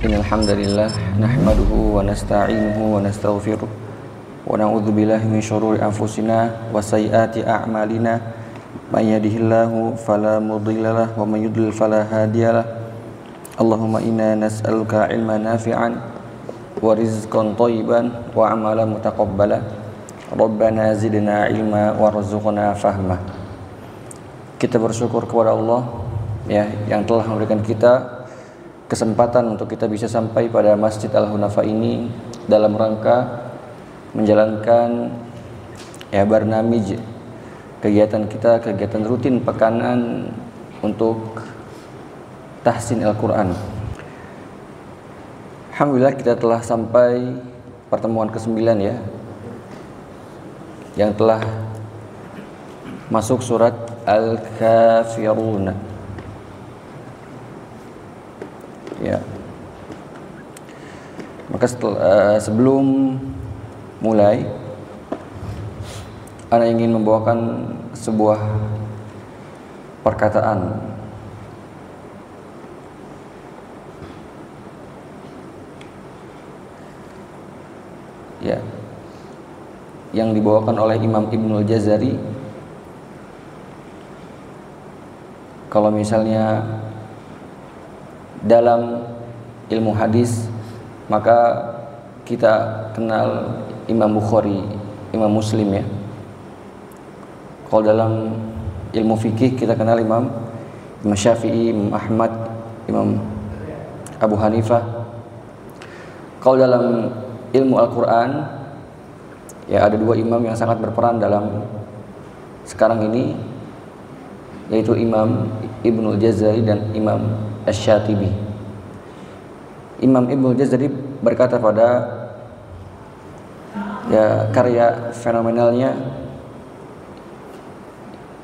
Innal hamdalillah nahmaduhu wa nasta'inuhu wa nastaghfiruh wa na'udzu billahi min syururi anfusina wa sayyiati a'malina may yahdihillahu fala mudhillalah wa may yudlil fala hadiyalah. Allahumma inna nas'aluka ilman nafi'an wa rizqan thayyiban wa amalan mutaqabbala. Rabbana zidna ilma warzuqna fahma. Kita bersyukur kepada Allah ya yang telah memberikan kita kesempatan untuk kita bisa sampai pada Masjid Al-Hunafa ini dalam rangka menjalankan barnamij kegiatan kita, kegiatan rutin pekanan untuk tahsin Al-Quran. Alhamdulillah kita telah sampai pertemuan ke-9 ya, yang telah masuk surat Al-Kafirun. Ya. Maka sebelum mulai, ana ingin membawakan sebuah perkataan ya yang dibawakan oleh Imam Ibnul Jazari. Kalau misalnya dalam ilmu hadis, maka kita kenal Imam Bukhari, Imam Muslim ya. Kalau dalam ilmu fikih kita kenal Imam Syafi'i, Imam Ahmad, Imam Abu Hanifah. Kalau dalam ilmu Al-Quran ya ada dua imam yang sangat berperan dalam sekarang ini, yaitu Imam Ibnul Jazari dan Imam Asy-Syatibi. Imam Ibnul Jazari berkata pada karya fenomenalnya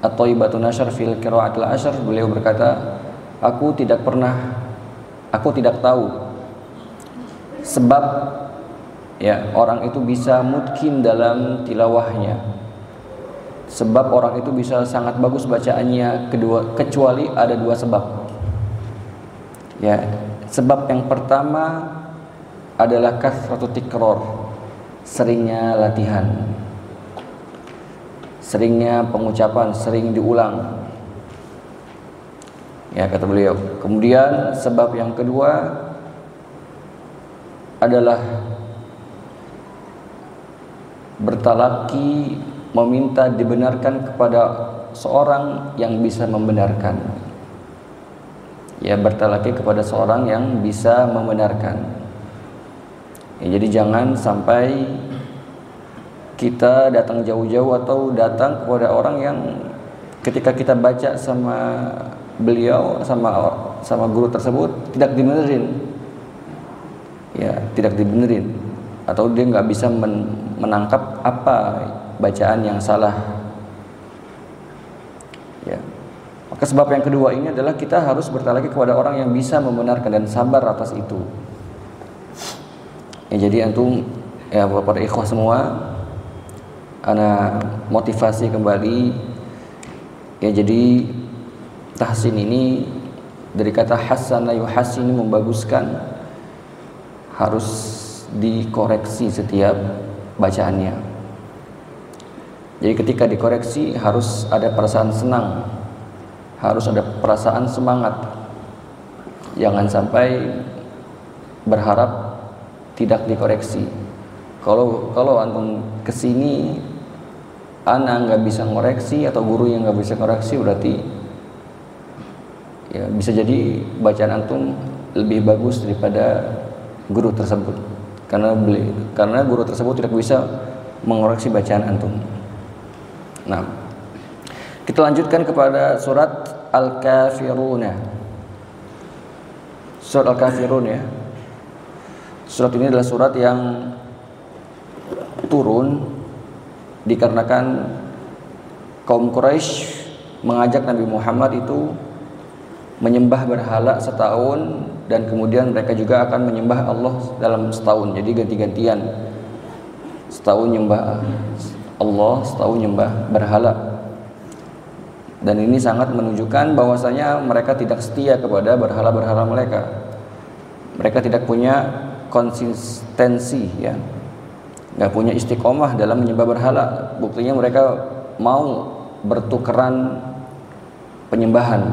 At-Thayyibatun Nasyr fil Qira'atil Ashr, beliau berkata, aku tidak tahu sebab orang itu bisa mutqin dalam tilawahnya, sebab orang itu bisa sangat bagus bacaannya kecuali ada dua sebab. Sebab yang pertama adalah kasratu tikrar, seringnya latihan, seringnya pengucapan, sering diulang. Kata beliau. Kemudian sebab yang kedua adalah bertalaki, meminta dibenarkan kepada seorang yang bisa membenarkan. Bertalaki kepada seorang yang bisa membenarkan. Jadi jangan sampai kita datang jauh-jauh atau datang kepada orang yang ketika kita baca sama beliau, sama guru tersebut tidak dibenerin. Tidak dibenerin, atau dia nggak bisa menangkap apa bacaan yang salah. Maka sebab yang kedua ini adalah kita harus bertalaki kepada orang yang bisa membenarkan dan sabar atas itu. Jadi antum para ikhwah semua, ana motivasi kembali jadi tahsin ini dari kata hasana yuhassin, membaguskan, harus dikoreksi setiap bacaannya. Jadi ketika dikoreksi harus ada perasaan senang, harus ada perasaan semangat. Jangan sampai berharap tidak dikoreksi. Kalau antum kesini ana nggak bisa ngoreksi atau guru yang nggak bisa ngoreksi, berarti bisa jadi bacaan antum lebih bagus daripada guru tersebut, karena guru tersebut tidak bisa mengoreksi bacaan antum. Nah, kita lanjutkan kepada surat Al-Kafirun. Surat Al-Kafirun ya. Surat ini adalah surat yang turun dikarenakan kaum Quraisy mengajak Nabi Muhammad itu menyembah berhala setahun, dan kemudian mereka juga akan menyembah Allah dalam setahun. Jadi ganti-gantian, setahun nyembah Allah, setahun nyembah berhala. Dan ini sangat menunjukkan bahwasanya mereka tidak setia kepada berhala-berhala mereka. mereka tidak punya konsistensi, ya, nggak punya istiqomah dalam menyembah berhala. Buktinya mereka mau bertukeran penyembahan.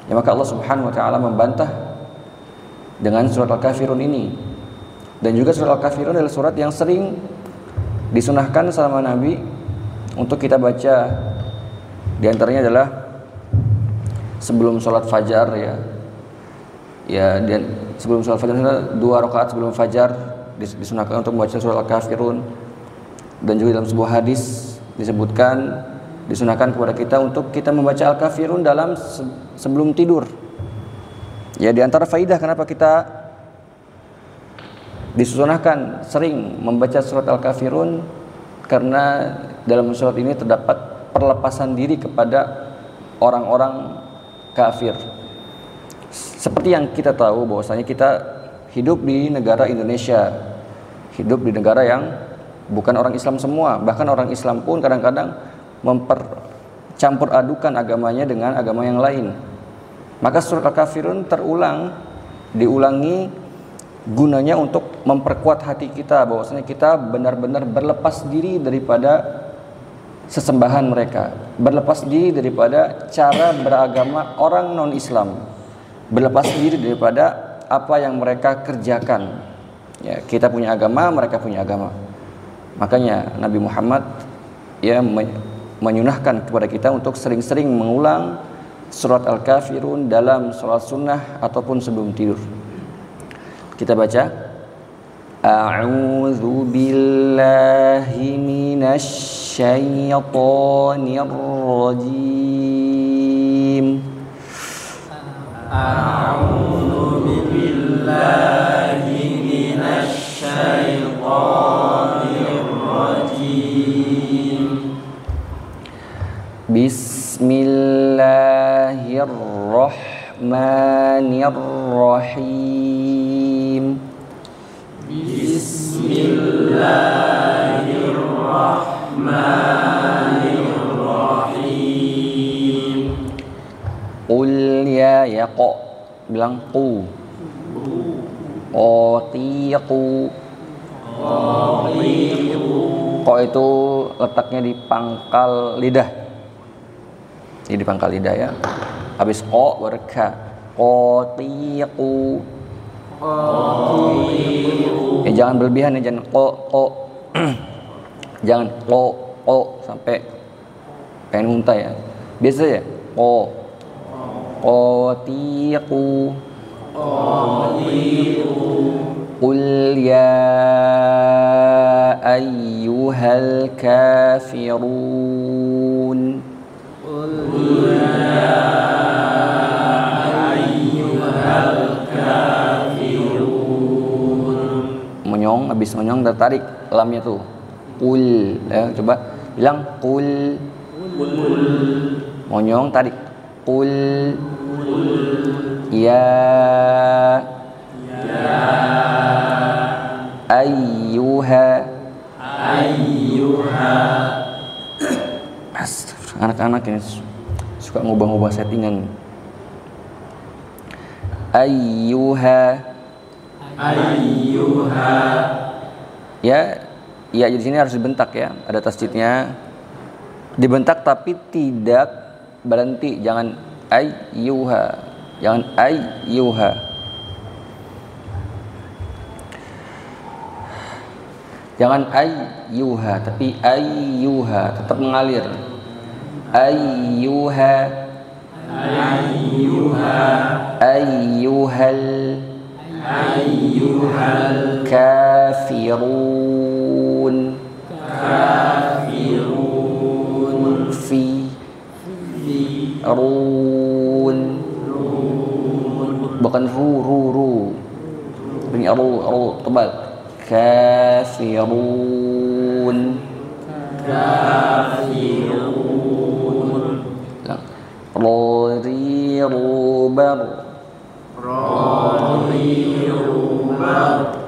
Ya, maka Allah Subhanahu wa taala membantah dengan surat Al-Kafirun ini. Dan juga surat Al-Kafirun adalah surat yang sering disunahkan sama Nabi untuk kita baca. Di antaranya adalah sebelum sholat fajar, dan sebelum sholat fajar 2 rakaat sebelum fajar disunahkan untuk membaca surat Al-Kafirun. Dan juga dalam sebuah hadis disebutkan disunahkan kepada kita untuk kita membaca Al-Kafirun dalam sebelum tidur. Ya, di antara faidah kenapa kita disunahkan sering membaca surat Al-Kafirun, karena dalam surat ini terdapat perlepasan diri kepada orang-orang kafir. Seperti yang kita tahu bahwasanya kita hidup di negara Indonesia, hidup di negara yang bukan orang Islam semua. Bahkan orang Islam pun kadang-kadang mempercampur adukan agamanya dengan agama yang lain. Maka surat Al-Kafirun diulangi gunanya untuk memperkuat hati kita bahwasanya kita benar-benar berlepas diri daripada sesembahan mereka, berlepas diri daripada cara beragama orang non-Islam, berlepas diri daripada apa yang mereka kerjakan. Ya, kita punya agama, mereka punya agama. Makanya Nabi Muhammad menyunahkan kepada kita untuk sering-sering mengulang surat Al-Kafirun dalam sholat sunnah ataupun sebelum tidur. Kita baca, A'udzu billahi minasy syaithanir rajim. A'udzu billahi minasy syaithanir rajim. Bismillahirrahmanirrahim. Bismillahirrahmanirrahim. Qul ya qa, bilang qu. Qatiqu. Qa itu letaknya di pangkal lidah. Jadi di pangkal lidah, ya. Habis qa baru ka. Qatiqu. Jangan berlebihan, jangan ko. Jangan ko sampai pengen muntah, ya. Biasa ya, ko. Qatiqu. Qul ya ayyuhal kafirun. Monyong, habis monyong tertarik lamnya tuh. Qul, ya, coba bilang qul. Monyong tarik. Qul. Ya ayyuha. Anak-anak ini suka ngubah-ngubah settingan. Ayyuha. Ya, di sini harus dibentak, ya. Ada tasdidnya. Dibentak tapi tidak berhenti. Jangan ayyuha. Jangan ayyuha. Jangan ayyuha, tapi ayyuha, tetap mengalir. Ayyuha. Ayyuhal kafirun. Run. Bukan ru. Bunyi ru tebal. Kafirun. Rori rubar.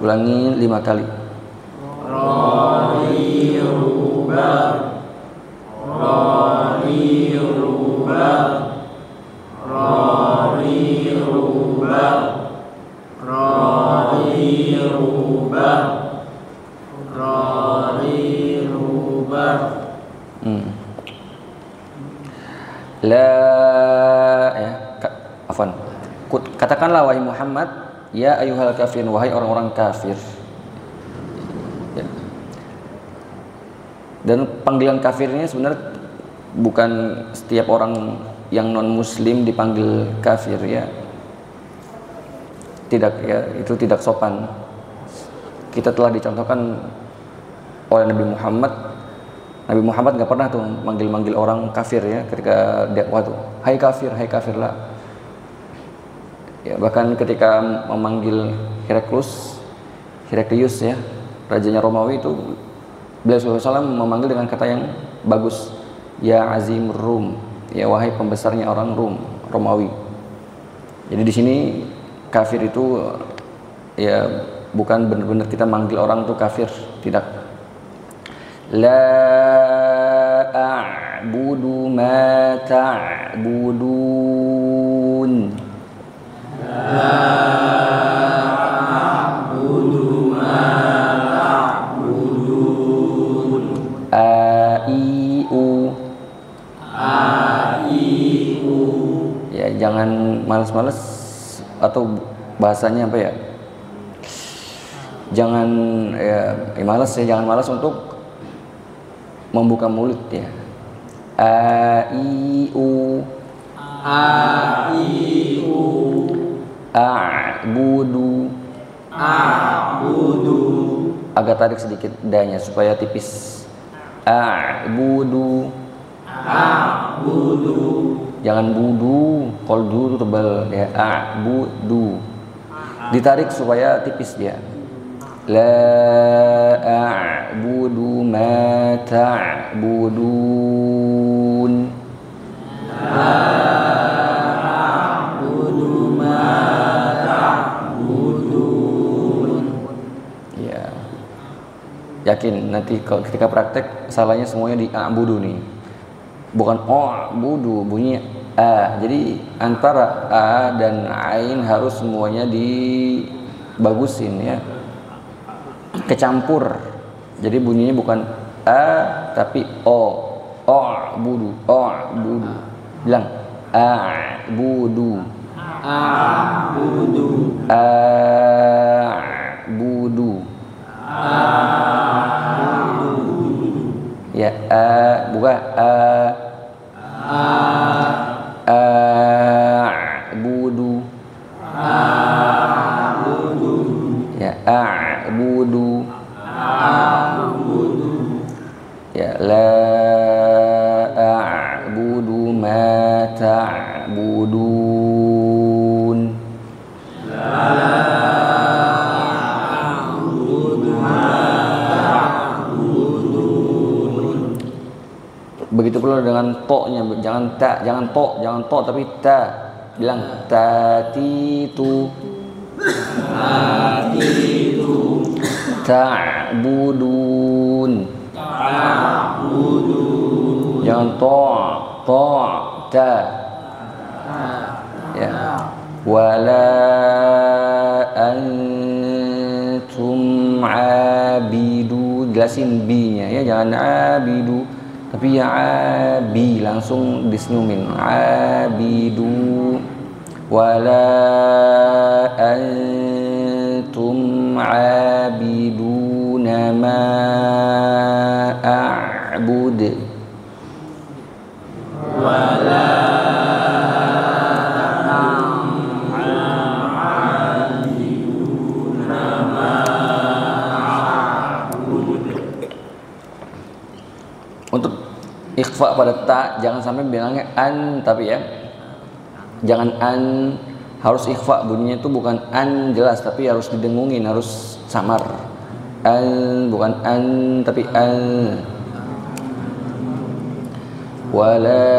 Ulangi 5 kali. Rori rubar. Katakanlah wahai Muhammad, ya ayyuhal kafirun, wahai orang-orang kafir. Ya. Dan panggilan kafir ini sebenarnya bukan setiap orang yang non muslim dipanggil kafir ya. Tidak ya, itu tidak sopan. Kita telah dicontohkan oleh Nabi Muhammad. Nabi Muhammad nggak pernah tuh manggil-manggil orang kafir ya ketika dakwah tuh. Hai kafir lah. Ya, bahkan ketika memanggil Heraklius ya, rajanya Romawi itu, beliau SAW memanggil dengan kata yang bagus, ya azimur Rum, ya wahai pembesarnya orang Romawi. Jadi di sini kafir itu ya bukan benar-benar kita manggil orang tuh kafir, tidak. La a'budu ma ta'budun. Ya jangan malas-malas, atau bahasanya apa ya? Jangan malas ya, jangan malas untuk membuka mulut ya. A-I-U A'budu. Agak tarik sedikit danya supaya tipis. A'budu. Jangan budu, kalau du itu tebal ya. A'budu. Ditarik supaya tipis dia. La a'budu ma ta'budun. Yakin nanti kalau ketika praktek salahnya semuanya di a'budu nih, bukan budu, bunyinya a. Jadi antara a dan ain harus semuanya dibagusin ya, kecampur. Jadi bunyinya bukan a tapi o budu. Bilang budu. Budu. Ya, bukan budu. Ya, budu. Ya, la a'budu ma ta'budun. Begitu pula dengan to-nya, jangan to tapi ta. Bilang tatitu. Ta'budun. Jangan to ta. Ya. Wala antum abidu. Jelasin bi-nya ya, jangan abidu. Tapi ya abi langsung disenyumin. Abidu. Wala antum abiduna ma a'bud. Wala ikhfa pada ta, jangan sampai bilangnya an, tapi ya jangan an, harus ikhfa, bunyinya itu bukan an jelas tapi harus didengungin, harus samar. An bukan an tapi an. Wala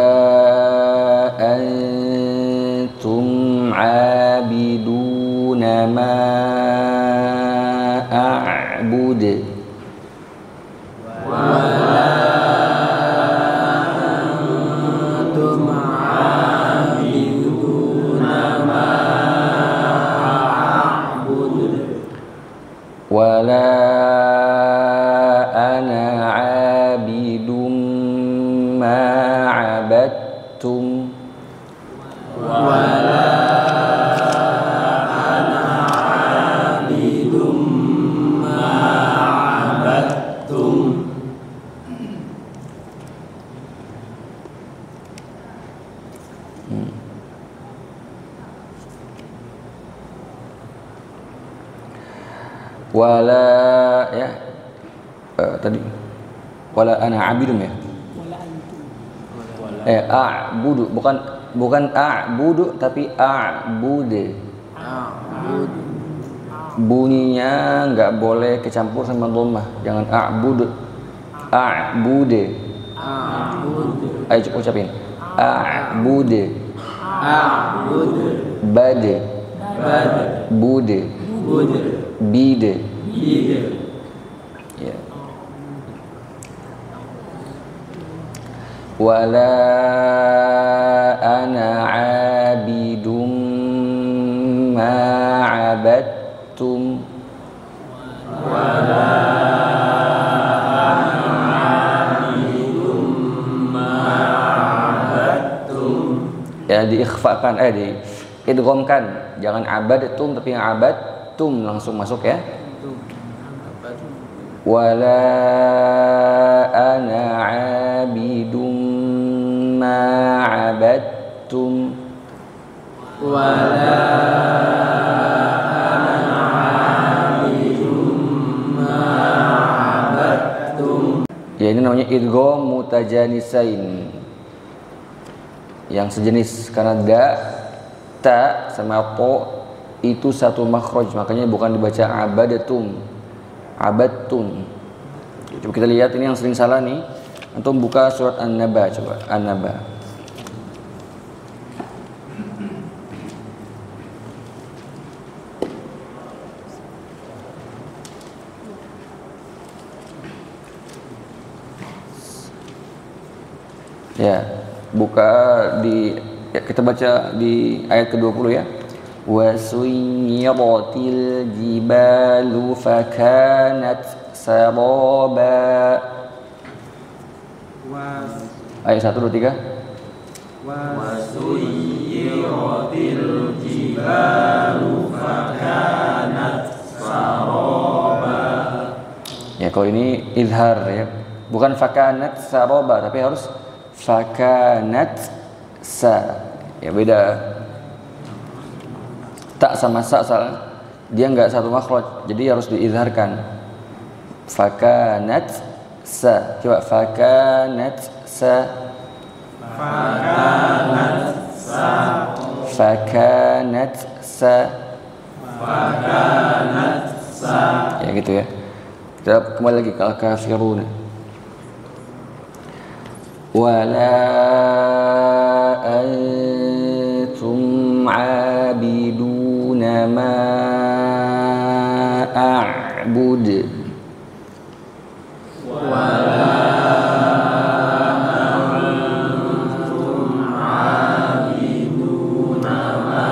antum abiduna ma a'bud. Wala ana abidum ma abadtum. Wala Wala ya tadi wala ana abidum ya. A'budu bukan a'budu tapi a'bude. Bunyinya nggak boleh kecampur sama dhammah. Jangan a'budu. A'bude. Ayo ucapin. A'bude. Bade. Bude. Bide. Ya. Wala ana abidum ma abadtum. Ya diikhfakan, diidghamkan. Jangan abadtum tapi yang abadtum langsung masuk ya. Wala ana abidum ma abadtum. Wala ana abidum ma abadtum. Ya ini namanya idgham mutajanisain. Yang sejenis karena ta sama to itu satu makhraj, makanya bukan dibaca abadatum, abadtum. Coba kita lihat ini yang sering salah nih. Antum buka surat An-Naba, coba An-Naba. Ya, buka kita baca di ayat ke-20 ya. Wa suyyiratil jibalu fakanat saraba. Ayat 1 2 3. Wa suyyiratil jibalu fakanat saraba. Ya, kalau ini izhar ya. Bukan fakanat saraba tapi harus fakanat sa. Ya beda. Tak sama sa salah. Dia enggak satu makhraj, jadi harus diizharkan. Fakanat sa. Coba fakanat sa. Fakanat sa. Fakanat sa. Fakanat sa. Ya gitu ya. Kita kembali lagi ke al-kafirun. Wala antum abiduna ma a'bud. Wala antum abiduna ma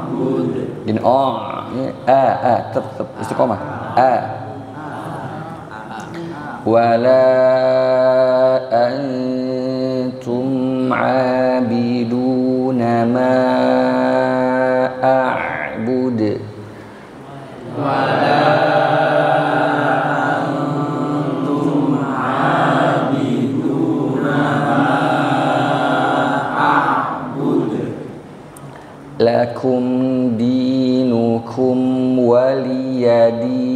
a'bud. Din tetap istiqomah. Wala antum abiduna ma a'bud. Wala antum abiduna ma a'bud. Lakum dinukum waliyadin.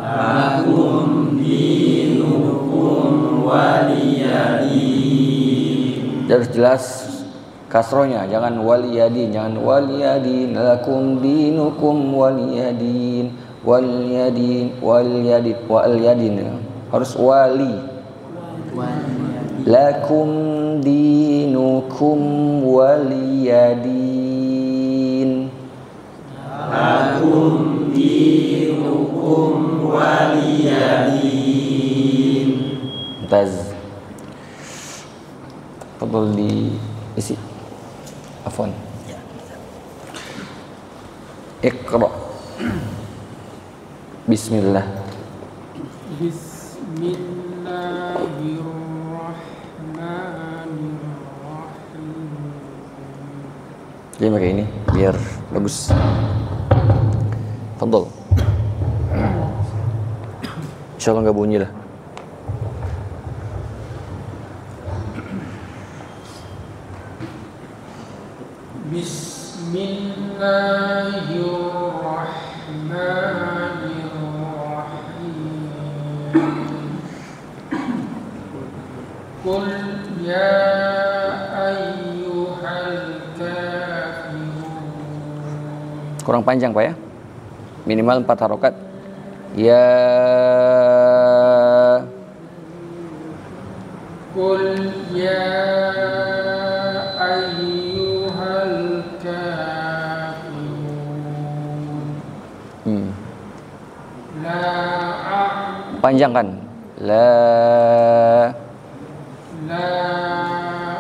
Lakum dinukum waliyadin. Harus jelas kasrohnya, jangan waliyadin, jangan waliyadin. Lakum dinukum waliyadin, waliyadin, waliyadin, waliyadin. Harus wali. Lakum dinukum waliyadin. Lakum dinukum waliyadin. Mumtaz. Fadhal diisi. Afwan. Iqra. Bismillah. Bismillahirrahmanirrahim. Jadi pakai ini biar bagus. Fadhal. Insyaallah enggak bunyi lah. Bismillahirrahmanirrahim. Bismillahirrahmanirrahim. Qul ya ayyuhal kafirun. Kurang panjang Pak ya, minimal 4 harokat. Ya Qul ya ayyuhal kafirun. La panjang kan? La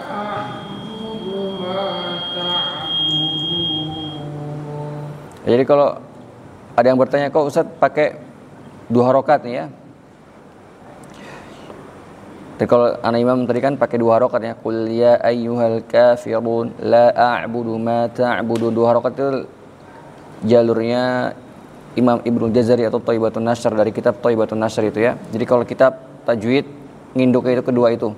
a'budu ma ta'budun. Jadi kalau ada yang bertanya, kok Ustaz pakai 2 harokat nih ya? Tapi kalau anak imam tadi kan pakai 2 harokat ya. Qul ya ayyuhal kafirun la a'budu ma ta'budun. 2 harokat itu jalurnya Imam Ibnu Jazari atau Thaibatun Nashr, dari kitab Thaibatun Nashr itu ya. Jadi kalau kitab tajwid nginduknya itu kedua itu,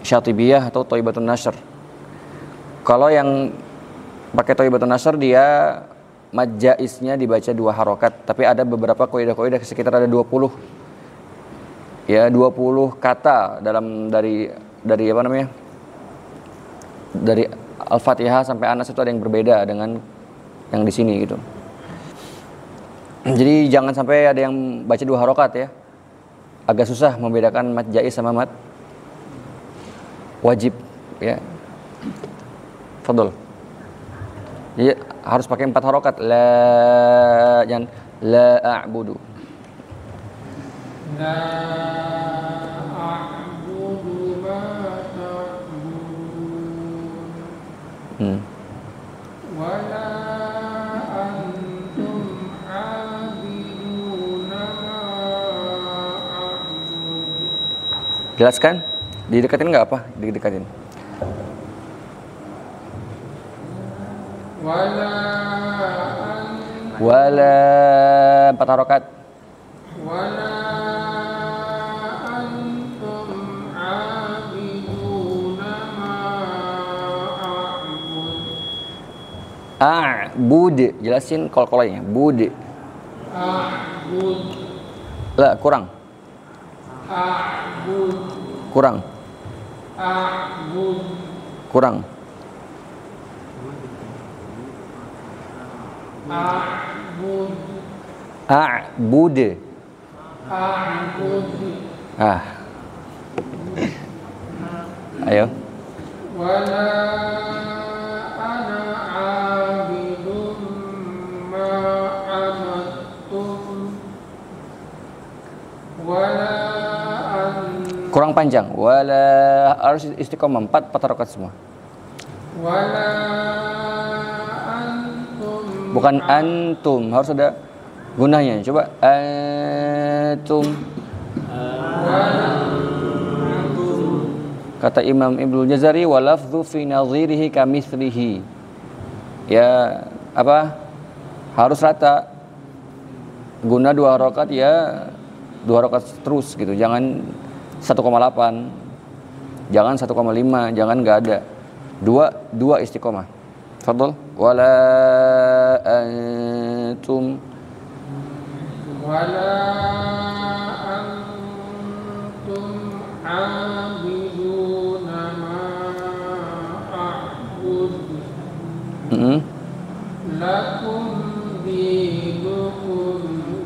Syatibiyah atau Thaibatun Nashr. Kalau yang pakai Thaibatun Nashr dia mad jaiznya dibaca 2 harokat, tapi ada beberapa kaidah-kaidah sekitar ada 20 ya, 20 kata dari apa namanya, dari Al-Fatihah sampai Anas itu ada yang berbeda dengan yang di sini gitu. Jadi jangan sampai ada yang baca 2 harokat ya, agak susah membedakan mad jaiz sama mad wajib ya. Fadol. Jadi harus pakai 4 harokat. La, jangan la a'budu. La a'budu ma ta'budun. Wa la antum 'abiduna ma a'budu. Jelaskan? Didekatin nggak apa? Didekatin. Wala 4 harokat. Wala antum 'abiduna ma a'bud. A'bud, jelasin kol-kolnya. Bud. A'bud. Lah, kurang. A'bud. Kurang. A'bud. Kurang. A'bud. A'bud. A'bud. Ah. Ayo. Wala ana 'abidun ma 'abadtum. Wala Kurang panjang. Wala, harus istiqomah 4 harokat semua. wala antum. Bukan antum, harus ada gunanya. Coba antum. Kata Imam Ibnu Jazari, wa lafdhu fi nadhirihi kamithlihi. Ya, apa? Harus rata. Guna 2 harokat ya 2 harokat terus gitu. Jangan 1,8. Jangan 1,5, jangan enggak ada. 2 istiqomah. Fadhol. Wala antum. Wala antum 'abiduna ma a'bud. Lakum dinukum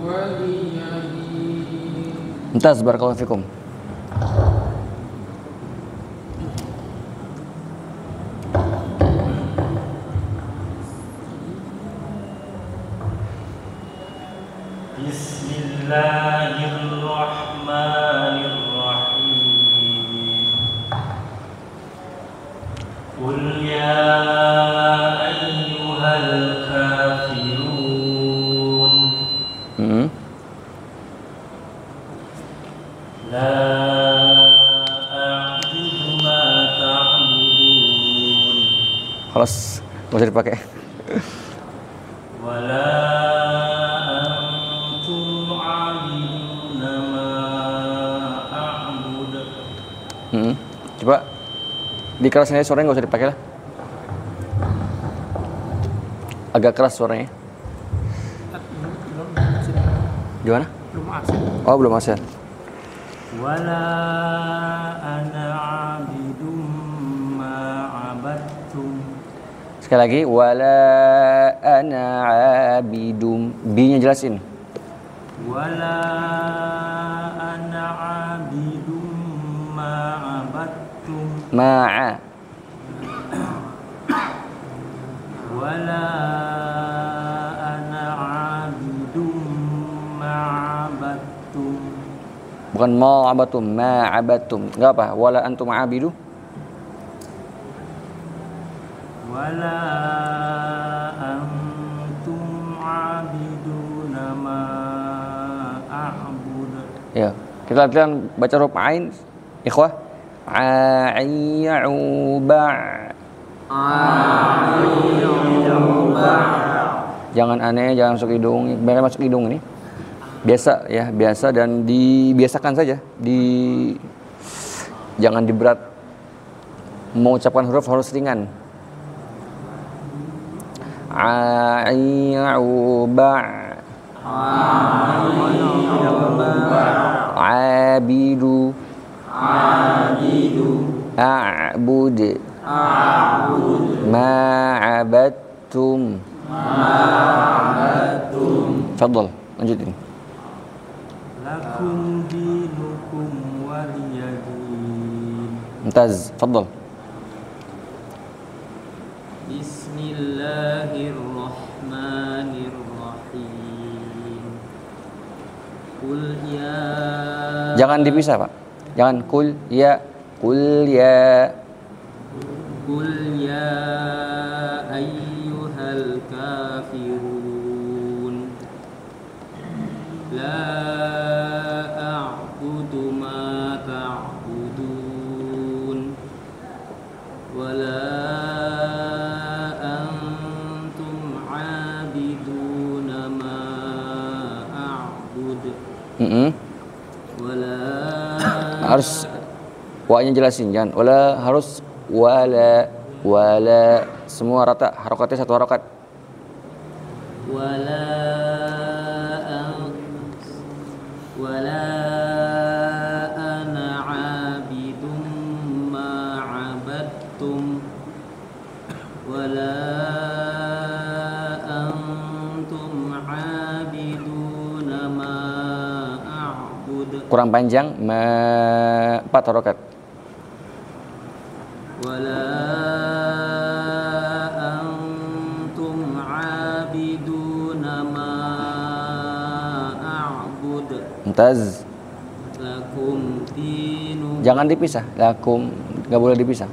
waliyadin. Mumtaz, barakallahu fikum. Bismillahirrahmanirrahim. Qul ya ayyuhal kafirun. La a'budu ma ta'budun. Khalas, enggak usah dipakai. Wala antum 'abiduna ma a'bud. Coba dikerasin aja suaranya, nggak usah dipakai lah. Agak keras suaranya. Gimana? Belum asal. Oh, belum asal. Wala ana abidum ma abadtum. Sekali lagi, wala ana abidum. B-nya jelasin. Wala ana abidum ma abadtum. Ma'a. Wala ana abidum ma abadtum. Bukan ma'abatum, ma'abatum. Enggak apa? Wala antum abidu. Wala antum abiduna ma a'bud. Ya, kita latihan baca huruf ain, ikhwah. A'iyya'uba. Jangan aneh, jangan masuk hidung. Mereka masuk hidung ini. Biasa ya, biasa dan dibiasakan saja. Jangan diberat. Mengucapkan huruf harus ringan. A'iyya'uba. Abidu. A'bud. Ma'abattum. Fadal, lanjutin. Lakum dinukum waliyadin. Mumtaz, fadal. Bismillahirrahmanirrahim. Qul ya. Jangan dipisah, Pak. Jangan kul ya. Qul ya. Qul ya ayyuhal kafirun. La a'budu ma ta'budun. Wa la antum 'abiduna ma a'bud. Wa la Harus wa-nya jelasin, jangan wala, harus wala semua rata, harokatnya satu harokat. Wala ana 'abidum ma 'abadtum. Wala antum 'abiduna ma a'bud. Kurang panjang, 4 harokat. Wala antum 'abiduna ma a'bud. Mumtaz. Lakum dinukum. Jangan dipisah. Lakum, enggak boleh dipisah.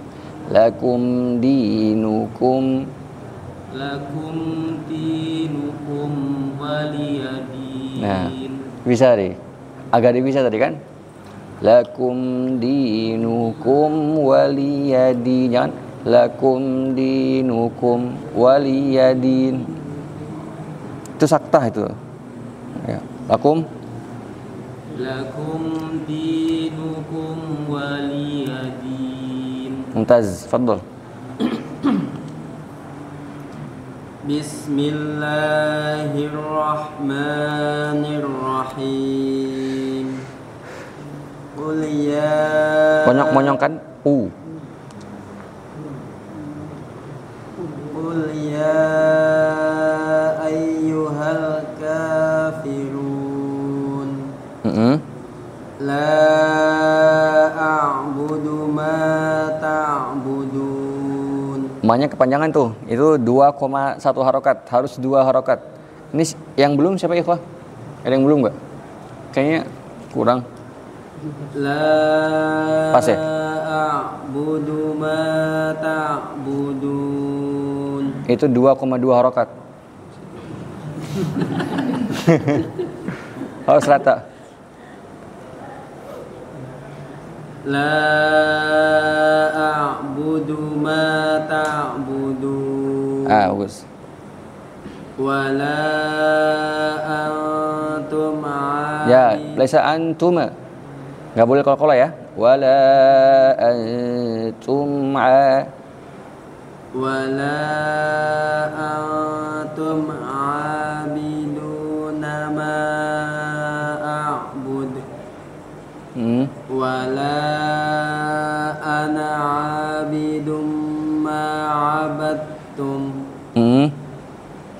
Lakum dinukum. Lakum dinukum waliyadin. Nah, bisa deh. Agak dipisah tadi kan? Lakum dinukum waliyadin. Jangan lakum dinukum waliyadin. Itu saktah itu. Ya. Lakum dinukum waliyadin. Mumtaz, fadhal. Bismillahirrahmanirrahim. Qul ya. Monyong-monyongkan u. Qul ya ayyuhal kafirun. La a'budu ma ta'budun. Ma-nya kepanjangan tuh. Itu 2,1 harokat. Harus 2 harokat. Ini yang belum siapa ikhwah? Ada yang belum nggak? Kayaknya kurang. La Pas ya? a'budu ma ta'budun. Itu 2,2 harokat. Harus rata. La a'budu ma ta'budun. Bagus. Wa la antum Ya, laisa antum. Enggak boleh kol-kola ya. Wala antum Wa la antum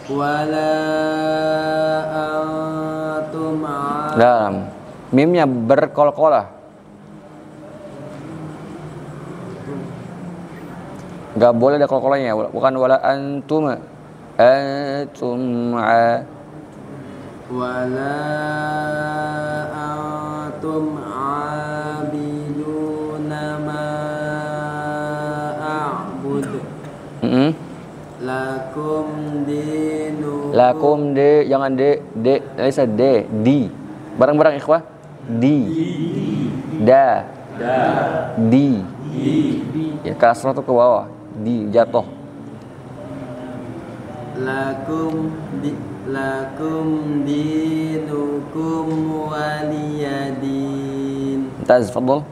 wala antum Dalam mimnya berkol-kolah. Gak boleh ada kol-kolanya, bukan wala antum wala antum abiduna ma a'bud. Lakum de, jangan de, bisa de, di. Barang-barang ikhwah, di. Da. Di. Ya kasrah tuh ke bawah, di jatuh. Lakum dinukum waliyadin. Taz, fadhal.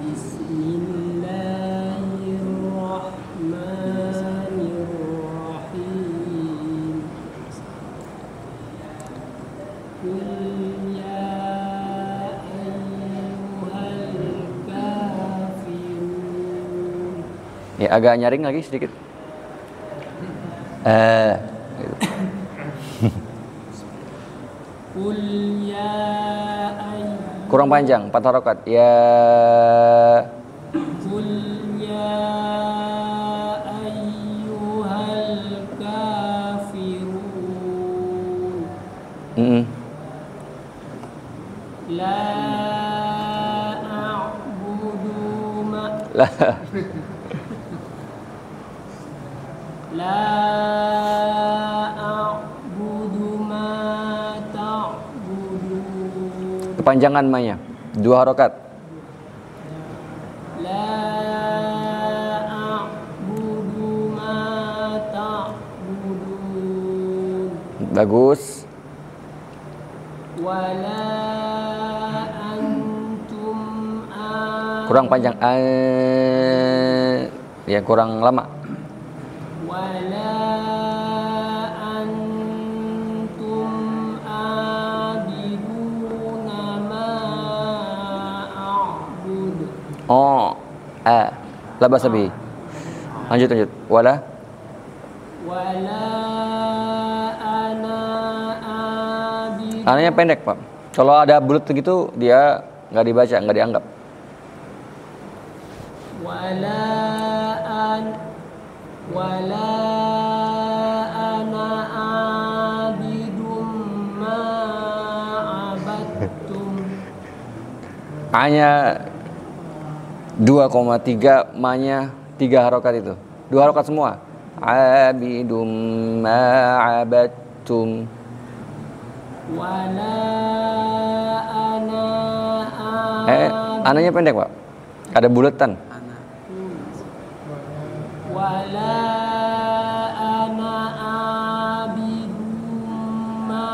Bismillahirrahmanirrahim. Qul ya ayyuhal kafirun. Ya agak nyaring lagi sedikit. Gitu. Qul ya Kurang panjang, 4 harokat. Ya. Qul ya ayyuhal kafirun. La a'budu ma La a'budu ma ta'budun. Kepanjangan ma-nya 2 harokat. La a'budu ma ta'budun. Bagus. Wala antum Kurang panjang. Ya kurang lama. Wala antum abiduna ma a'bud. La basa bihi. Lanjut. Wala ana abid. ananya pendek, Pak. Kalau ada bulat gitu dia nggak dibaca, nggak dianggap. Wala ana abidum ma abattum. A-nya 2,3, ma-nya 3 harokat itu. 2 harokat semua. Abidum ma'abattum. Wala ana Ananya pendek, Pak. Ada bulatan. Wala ana abidum ma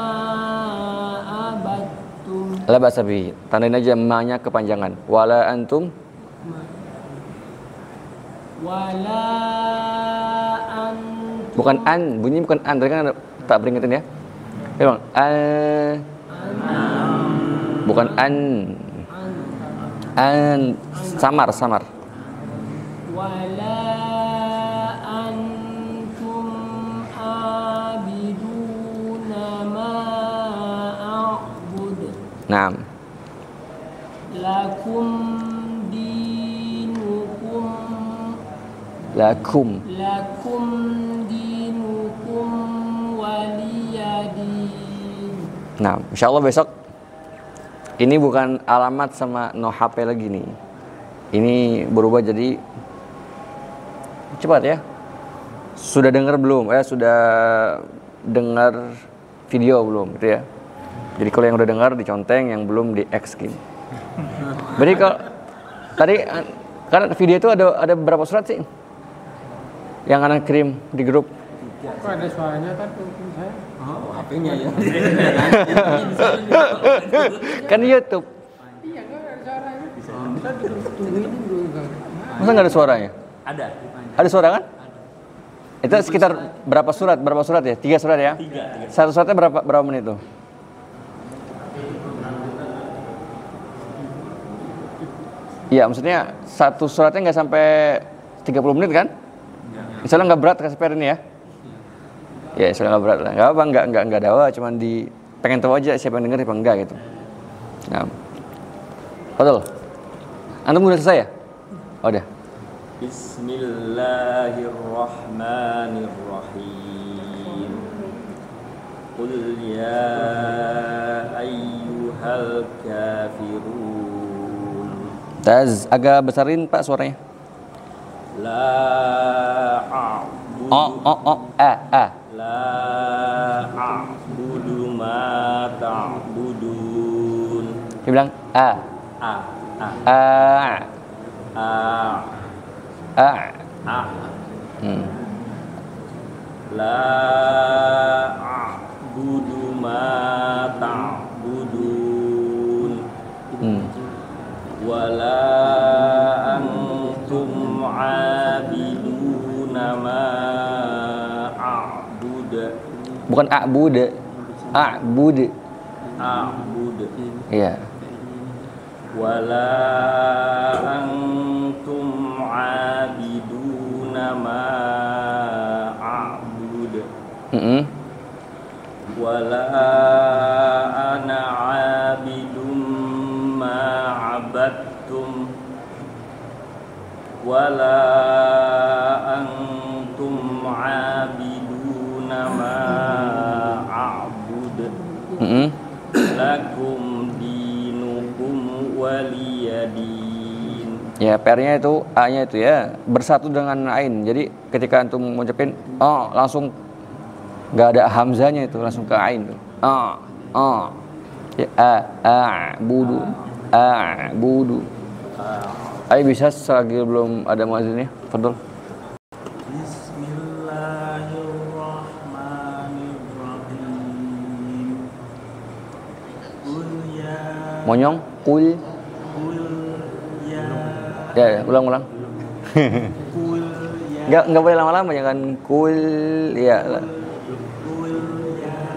abattum. La basa bihi. Tandain aja ma-nya kepanjangan. Wala antum. Wala antum. Bukan an, bunyi bukan an. Tadi kan ada tak peringatin ya. Memang bukan an. Samar. Wala antum abiduna ma a'bud. Naam. Lakum dinukum waliyadin. Nah, insyaallah besok ini bukan alamat sama no HP lagi nih. Ini berubah jadi cepat ya. Sudah dengar belum? Sudah dengar video belum gitu ya. Jadi kalau yang udah dengar diconteng, yang belum di X gitu. Berarti kalau tadi kan video itu ada berapa surat sih? Yang anak kirim di grup. Kok ada suaranya kan saya? Oh, HP-nya ya. Kan di YouTube. Iya, enggak ada suaranya. Kita tungguin dulu enggak. Masa nggak ada suaranya? Ada. Ada suara kan? Itu sekitar berapa surat? Berapa surat ya? 3 surat ya? 3. Satu suratnya berapa menit tuh? Iya, maksudnya satu suratnya nggak sampai 30 menit kan? Insya Allah nggak berat kasih per ini ya? Ya insya Allah nggak berat lah. Nggak apa, nggak dawa, cuman pengen tahu aja siapa yang denger apa enggak gitu. Nah, betul. Antum udah selesai ya? Oh, udah. Bismillahirrahmanirrahim. Qul ya ayyuhal kafirun. Taz, agak besarin Pak suaranya. La a'budu. La a'budu ma ta'budun. Dia bilang a. La a'budu ma ta'budun. Wala antum 'abiduna ma a'bud. Bukan a'bud. A'bud. Iya. Wala antum 'abiduna ma a'bud. Wala ana 'abidum ma 'abadtum. Wala antum 'abiduna ma a'bud. Lakum dinukum waliyadin. Ya, PR-nya itu A-nya itu ya bersatu dengan ain. Jadi ketika antum mengucapin langsung nggak ada hamzahnya itu, langsung ke ain tuh. Ya, budu. Budu. Ayo bisa selagi belum ada muazzinnya. Fadhol. Monyong, kul. Ya, ulang. Enggak boleh lama-lama, jangan kul ya.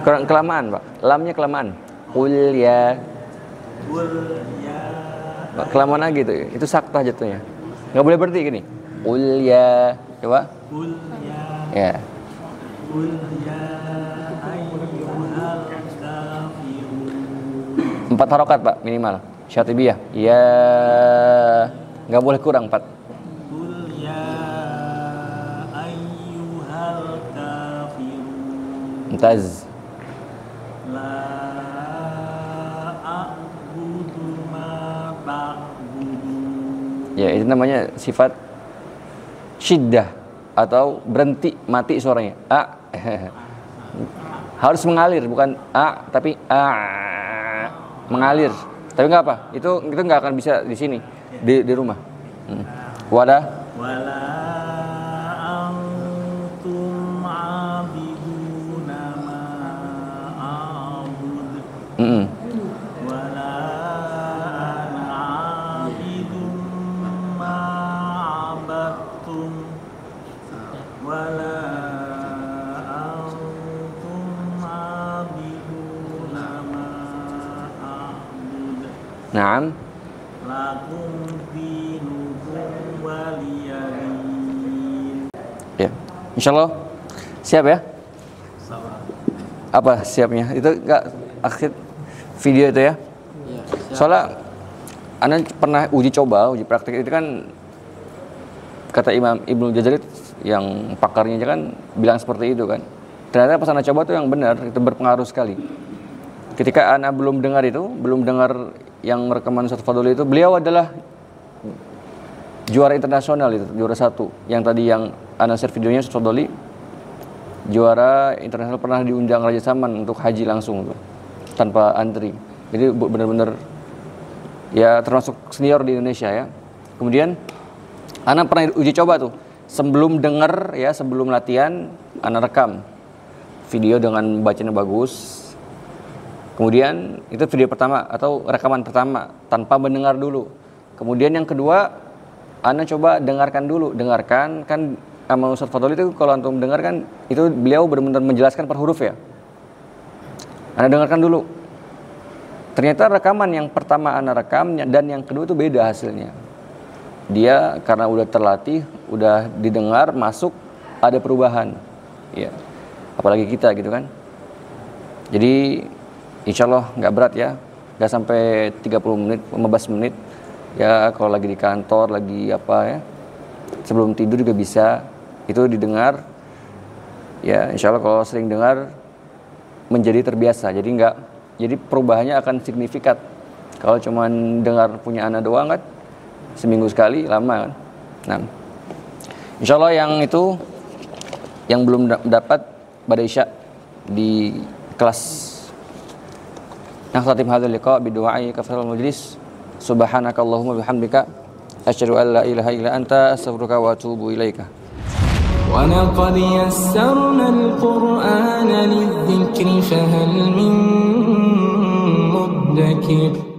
Kelamaan, Pak. Lamnya kelamaan. Kul ya. Kelamaan lagi tuh. Itu saktah jatuhnya. Enggak boleh berhenti gini. Kul ya. Coba. Ya. Empat harokat Pak minimal. Syatibiyah. Ya, nggak boleh kurang 4. Mumtaz. Ya, itu namanya sifat syiddah atau berhenti, mati suaranya. Harus mengalir, bukan tapi mengalir. Tapi nggak apa, itu nggak akan bisa di sini di rumah. Wala antum abiduna ma a'bud. Wala ana abidum ma abadtum. Wala Naam. Lakum dinukum waliyadin. Ya, insyaallah siap ya? Apa siapnya? Itu enggak akhir video itu ya? Iya. Soalnya Anda pernah uji praktek itu kan kata Imam Ibnu Jazari yang pakarnya aja kan bilang seperti itu kan. Ternyata pas Anda coba tuh yang benar, itu berpengaruh sekali. Ketika Anda belum dengar yang rekaman Ustaz Fadli itu, beliau adalah juara internasional itu, juara 1. Yang tadi yang Anda share videonya Ustaz Fadli, juara internasional, pernah diundang Raja Salman untuk haji langsung tuh, tanpa antri. Jadi benar-benar ya termasuk senior di Indonesia ya. Kemudian Anda pernah uji coba tuh, sebelum dengar ya, sebelum latihan Anda rekam video dengan bacanya bagus. Kemudian itu video pertama atau rekaman pertama tanpa mendengar dulu. Kemudian yang kedua, Anda coba dengarkan kan sama Ustaz Fadli itu kalau antum dengarkan itu beliau benar-benar menjelaskan per huruf ya. Anda dengarkan dulu. Ternyata rekaman yang pertama Anda rekam dan yang kedua itu beda hasilnya. Dia karena udah terlatih, udah didengar, masuk, ada perubahan. Ya. Apalagi kita gitu kan. Jadi insya Allah nggak berat ya, nggak sampai 30 menit, 15 menit. Ya kalau lagi di kantor, lagi apa ya, sebelum tidur juga bisa, itu didengar. Ya insya Allah kalau sering dengar, menjadi terbiasa. Jadi perubahannya akan signifikan. Kalau cuman dengar punya anak doang kan, seminggu sekali, lama kan. Nah, insya Allah yang itu, yang belum dapat pada Isya di kelas Nakhtatim hadzal liqa bi du'ai kafatul majlis. Subhanakallahumma bihamdika asyhadu an la ilaha illa anta astaghfiruka wa atubu ilaika. ولقد يسرنا القرآن للذكر فهل من مدكر